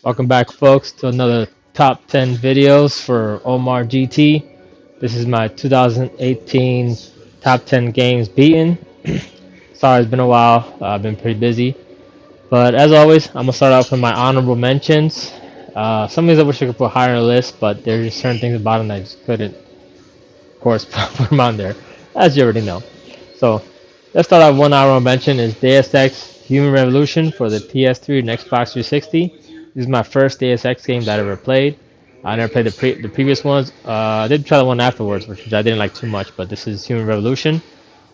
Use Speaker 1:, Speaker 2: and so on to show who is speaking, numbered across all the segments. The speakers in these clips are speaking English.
Speaker 1: Welcome back, folks, to another top 10 videos for Omar GT. This is my 2018 top 10 games beaten. Sorry, it's been a while. I've been pretty busy. But as always, I'm going to start off with my honorable mentions. Some things I wish I could put higher on the list, but there's just certain things about them that I just couldn't, of course, put them on there, as you already know. So let's start off. One honorable mention is Deus Ex Human Revolution for the PS3 and Xbox 360. This is my first Deus Ex game that I ever played. I never played the previous ones. I did try the one afterwards, which I didn't like too much, but this is Human Revolution.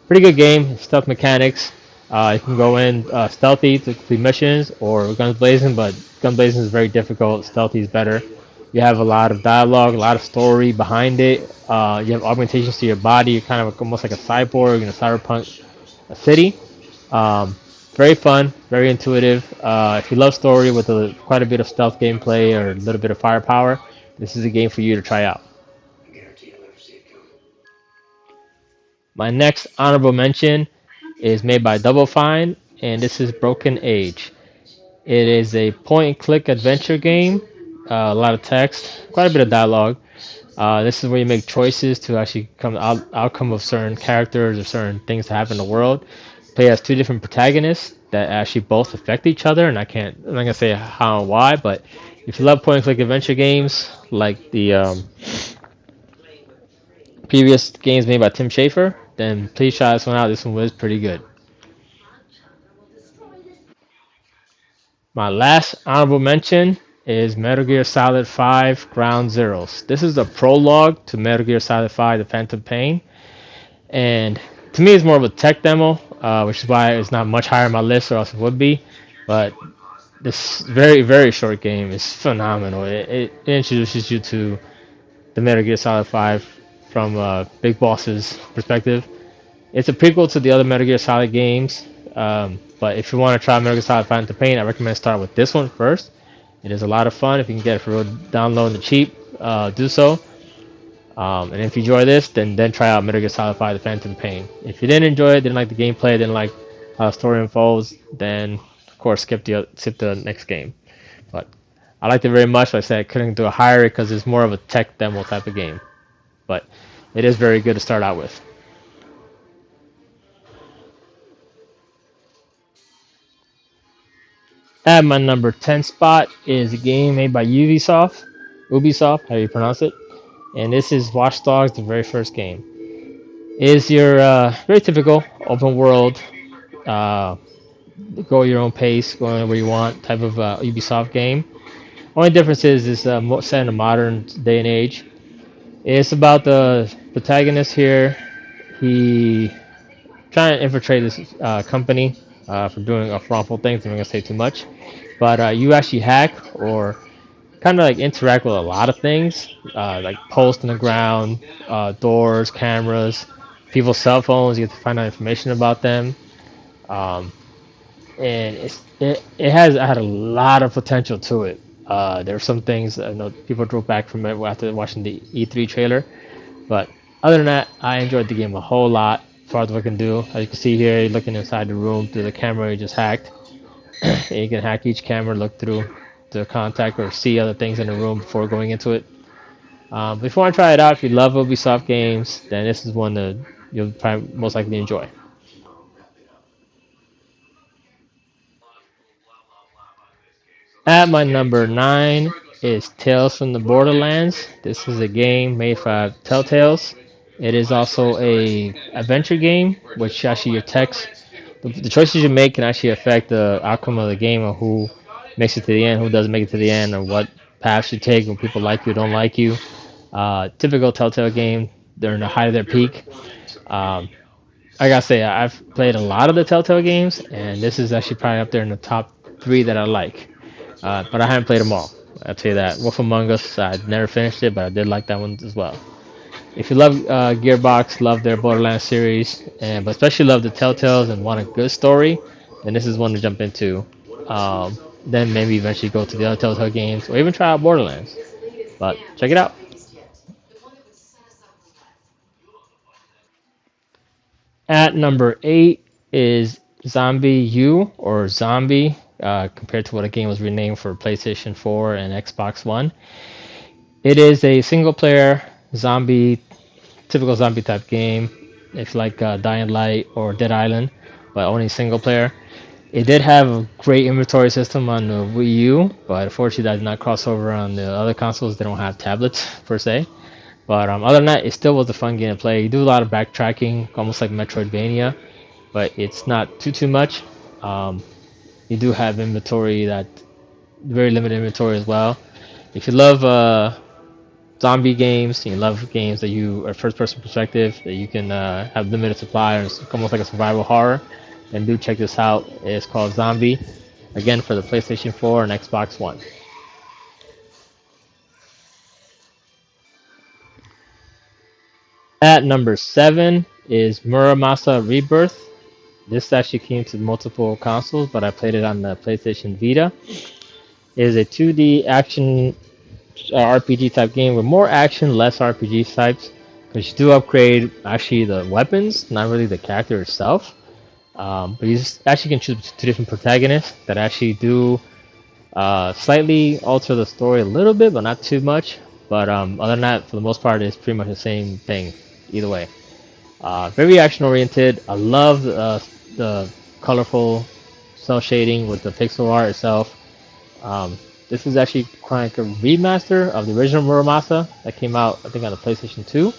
Speaker 1: Pretty good game, stealth mechanics. You can go in stealthy to complete missions or guns blazing, but gun blazing is very difficult. Stealthy is better. You have a lot of dialogue, a lot of story behind it. You have augmentations to your body. You're kind of almost like a cyborg in a cyberpunk city. Um, Very fun, very intuitive. If you love story with quite a bit of stealth gameplay or a little bit of firepower, this is a game for you to try out. My next honorable mention is made by Double Fine, and this is Broken Age. It is a point-and-click adventure game. A lot of text, quite a bit of dialogue. This is where you make choices to actually come outcome of certain characters or certain things that happen in the world. Play as two different protagonists that actually both affect each other, and I'm not gonna say how and why, but if you love point-and-click adventure games like the previous games made by Tim Schafer, then please try this one out. This one was pretty good. My last honorable mention is Metal Gear Solid 5 Ground Zeroes. This is the prologue to Metal Gear Solid 5 The Phantom Pain, and to me it's more of a tech demo, which is why it's not much higher on my list, or else it would be. But this very short game is phenomenal. It introduces you to the Metal Gear Solid 5 from Big Boss's perspective. It's a prequel to the other Metal Gear Solid games, but if you want to try Metal Gear Solid Phantom Pain, I recommend start with this one first. It is a lot of fun. If you can get it for download the cheap, do so. And if you enjoy this, then try out Metal Gear Solid 5: The Phantom Pain. If you didn't enjoy it, didn't like the gameplay, didn't like how the story unfolds, then of course skip the next game. But I liked it very much. Like I said, I couldn't do a higher because it's more of a tech demo type of game. But it is very good to start out with. At my number 10 spot is a game made by Ubisoft, how you pronounce it. And this is Watch Dogs, the very first game. It is your very typical open world, uh, go your own pace, go where you want type of Ubisoft game. Only difference is it's set in a modern day and age. It's about the protagonist here. He trying to infiltrate this company for doing wrongful things. I'm not gonna say too much, but you actually hack or kind of like interact with a lot of things, like posts on the ground, doors, cameras, people's cell phones. You get to find out information about them, um, and it has had a lot of potential to it. There are some things I know people drew back from it after watching the E3 trailer, but other than that, I enjoyed the game a whole lot. As far as what I can do, as you can see here, you're looking inside the room through the camera you just hacked. And you can hack each camera, look through the contact, or see other things in the room before going into it. Before I try it out, if you love Ubisoft games, then this is one that you'll probably most likely enjoy. At my number 9 is Tales from the Borderlands. This is a game made by Telltales. It is also a adventure game, which actually your text, the choices you make can actually affect the outcome of the game, or who makes it to the end, who doesn't make it to the end, or what paths you take when people like you or don't like you. Typical Telltale game. They're in the height of their peak. Um, I gotta say, I've played a lot of the Telltale games, and this is actually probably up there in the top three that I like. But I haven't played them all. I'll tell you that. Wolf Among Us, I never finished it, but I did like that one as well. If you love Gearbox, love their Borderlands series, and but especially love the Telltales and want a good story, then this is one to jump into. Then maybe eventually go to the other Telltale games, or even try out Borderlands. But check it out. At number 8 is Zombie U or Zombie. compared to what a game was renamed for PlayStation 4 and Xbox One. It is a single player zombie, typical zombie type game. It's like Dying Light or Dead Island, but only single player. It did have a great inventory system on the Wii U, but unfortunately that did not cross over on the other consoles. They don't have tablets per se. But other than that, it still was a fun game to play. You do a lot of backtracking, almost like Metroidvania, but it's not too much. Um, you do have inventory, that very limited inventory as well. If you love zombie games, you love games that you are first person perspective, that you can have limited supply, or it's almost like a survival horror, then do check this out. It's called Zombie, again for the PlayStation 4 and Xbox One. At number 7 is Muramasa Rebirth. This actually came to multiple consoles, but I played it on the PlayStation Vita. It is a 2D action RPG type game with more action, less RPG types. Because you do upgrade actually the weapons, not really the character itself. But you actually can choose two different protagonists that actually do slightly alter the story a little bit, but not too much. But other than that, for the most part, it's pretty much the same thing either way. Very action oriented. I love the colorful cell shading with the pixel art itself. This is actually kind of like a remaster of the original Muramasa that came out, I think, on the PlayStation 2.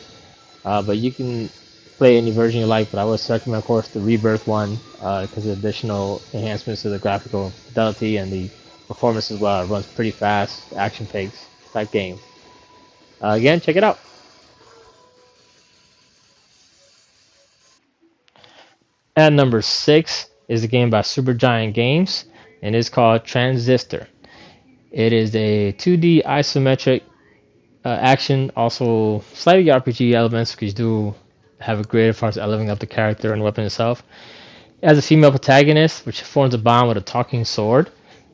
Speaker 1: But you can play any version you like, but I would recommend, of course, the Rebirth one because of additional enhancements to the graphical fidelity and the performance as well. It runs pretty fast, action-paced type game. Again, check it out. At number 6 is a game by Supergiant Games, and it's called Transistor. It is a 2D isometric action, also slightly RPG elements because you do have a grid as far as leveling up the character and weapon itself. It has a female protagonist, which forms a bond with a talking sword.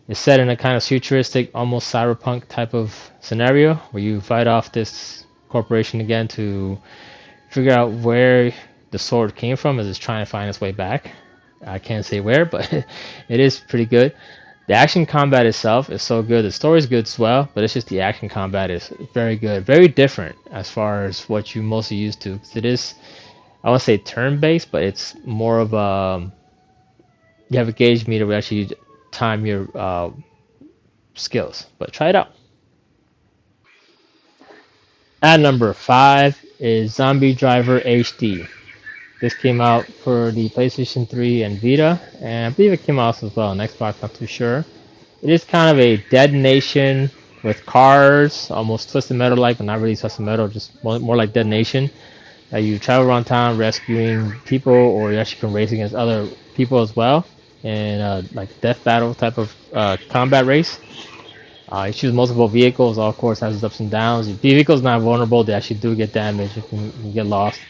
Speaker 1: It's set in a kind of futuristic, almost cyberpunk type of scenario where you fight off this corporation again to figure out where the sword came from as it's trying to find its way back. I can't say where, but it is pretty good. The action combat itself is so good. The story is good as well, but it's just the action combat is very good, very different as far as what you mostly used to. It is, I won't say turn-based, but it's more of a you have a gauge meter where actually time your skills. But try it out. At number 5 is Zombie Driver HD. This came out for the PlayStation 3 and Vita, and I believe it came out as well on Xbox, not too sure. It is kind of a Dead Nation with cars, almost Twisted Metal like, but not really Twisted Metal, just more like Dead Nation. You travel around town rescuing people, or you actually can race against other people as well, in like death battle type of combat race. You choose multiple vehicles, all of course has its ups and downs. Your vehicle's not vulnerable, they actually do get damaged, you can get lost.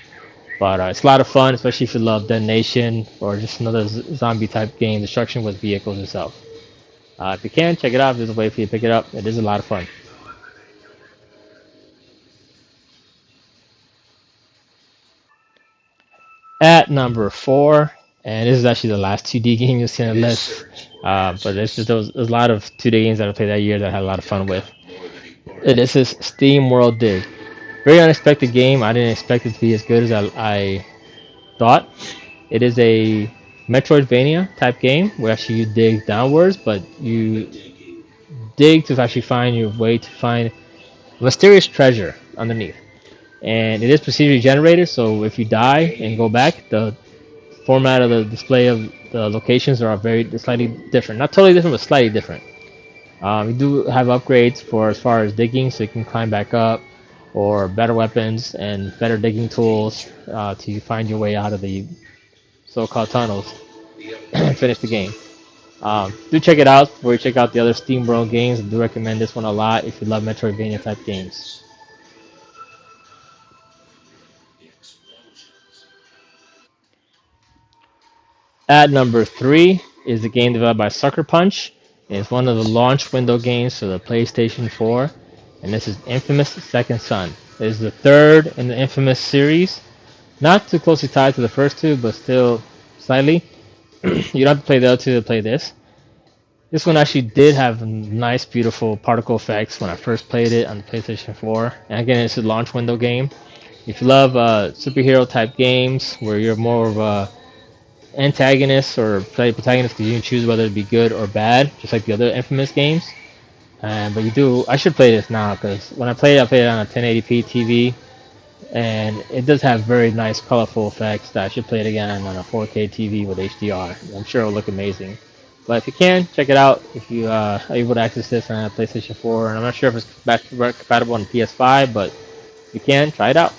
Speaker 1: But it's a lot of fun, especially if you love Dead Nation or just another zombie type game, destruction with vehicles itself. If you can, check it out. If there's a way for you to pick it up, it is a lot of fun. At number 4, and this is actually the last 2D game you'll see on the list, but there's a lot of 2D games that I played that year that I had a lot of fun with. This is Steamworld Dig. Very unexpected game. I didn't expect it to be as good as I thought. It is a Metroidvania type game where actually you dig downwards, but you dig to actually find your way to find a mysterious treasure underneath. And it is procedurally generated, so if you die and go back, the format of the display of the locations are very slightly different. Not totally different, but slightly different. You do have upgrades for as far as digging, so you can climb back up, or better weapons and better digging tools to find your way out of the so-called tunnels and finish the game. Do check it out before you check out the other Steamworld games. I do recommend this one a lot if you love Metroidvania type games. At number 3 is a game developed by Sucker Punch. It's one of the launch window games for the PlayStation 4, and this is Infamous Second Son. It is the third in the Infamous series, not too closely tied to the first two, but still slightly. You don't have to play the other two to play this. This one actually did have nice, beautiful particle effects when I first played it on the PlayStation 4. And again, it's a launch window game. If you love superhero type games where you're more of a antagonist or play protagonist because you can choose whether to be good or bad, just like the other Infamous games. But you do, I should play this now because when I played it on a 1080p TV, and it does have very nice, colorful effects that I should play it again on a 4K TV with HDR. I'm sure it'll look amazing. But if you can, check it out. If you are able to access this on a PlayStation 4, and I'm not sure if it's compatible on PS5, but if you can, try it out.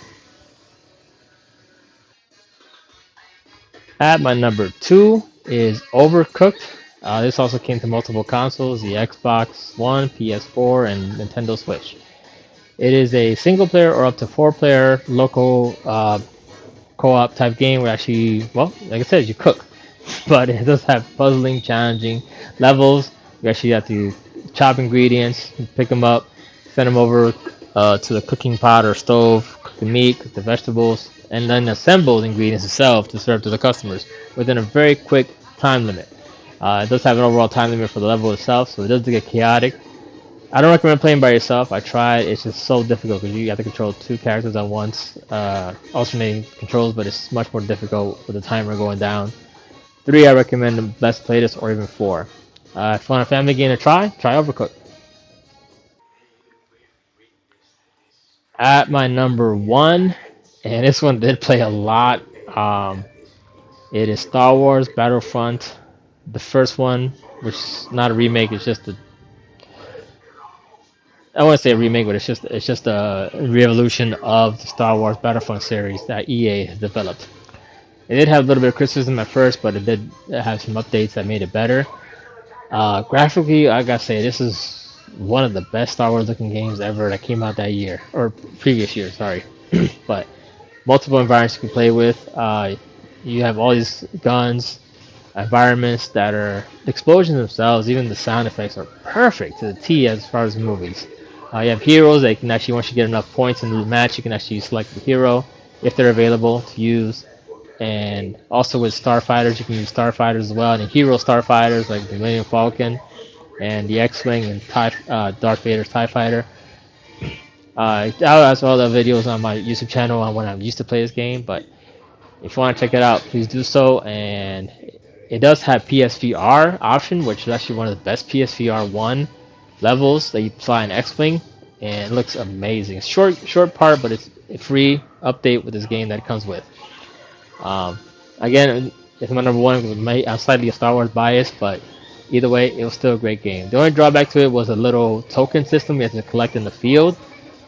Speaker 1: At my number two is Overcooked. This also came to multiple consoles, the Xbox One, PS4, and Nintendo Switch. It is a single player or up to four player local co-op type game where actually, well, like I said, you cook. But it does have puzzling, challenging levels. You actually have to chop ingredients, pick them up, send them over to the cooking pot or stove, cook the meat, cook the vegetables, and then assemble the ingredients itself to serve to the customers within a very quick time limit. It does have an overall time limit for the level itself, so it does get chaotic. I don't recommend playing by yourself. I tried. It's just so difficult because you have to control two characters at once, alternating controls, but it's much more difficult with the timer going down. Three, I recommend the best play this, or even four. If you want a family game to try Overcooked. At my number one, and this one did play a lot. It is Star Wars Battlefront, the first one, which is not a remake. It's just a I want to say a remake, but it's just a re-evolution of the Star Wars Battlefront series that EA has developed. It did have a little bit of criticism at first, but it did have some updates that made it better. Graphically, I gotta say, this is one of the best Star Wars looking games ever that came out that year, or previous year, sorry. But multiple environments you can play with. You have all these guns, environments that are the explosions themselves, even the sound effects are perfect to the T as far as movies. You have heroes that can actually, once you get enough points in the match, you can actually select the hero if they're available to use. And also with starfighters, you can use starfighters as well, and hero starfighters like the Millennium Falcon and the X-wing and Darth Vader's Tie Fighter. I'll also all the videos on my YouTube channel on when I used to play this game, but if you want to check it out, please do so. And it does have PSVR option, which is actually one of the best PSVR 1 levels that you fly in X-wing, and it looks amazing. It's short part, but it's a free update with this game that it comes with. Again, it's my number one because I'm slightly a Star Wars bias, but either way, it was still a great game. The only drawback to it was a little token system you have to collect in the field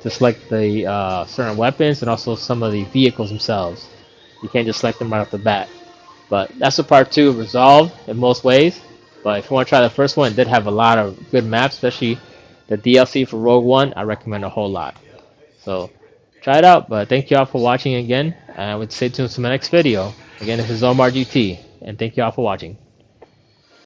Speaker 1: to select the certain weapons and also some of the vehicles themselves. You can't just select them right off the bat. But that's a part two resolved in most ways. But if you want to try the first one, it did have a lot of good maps, especially the DLC for Rogue One. I recommend a whole lot. So try it out. But thank you all for watching again. And I would stay tuned to my next video. Again, this is Omar GT, and thank you all for watching.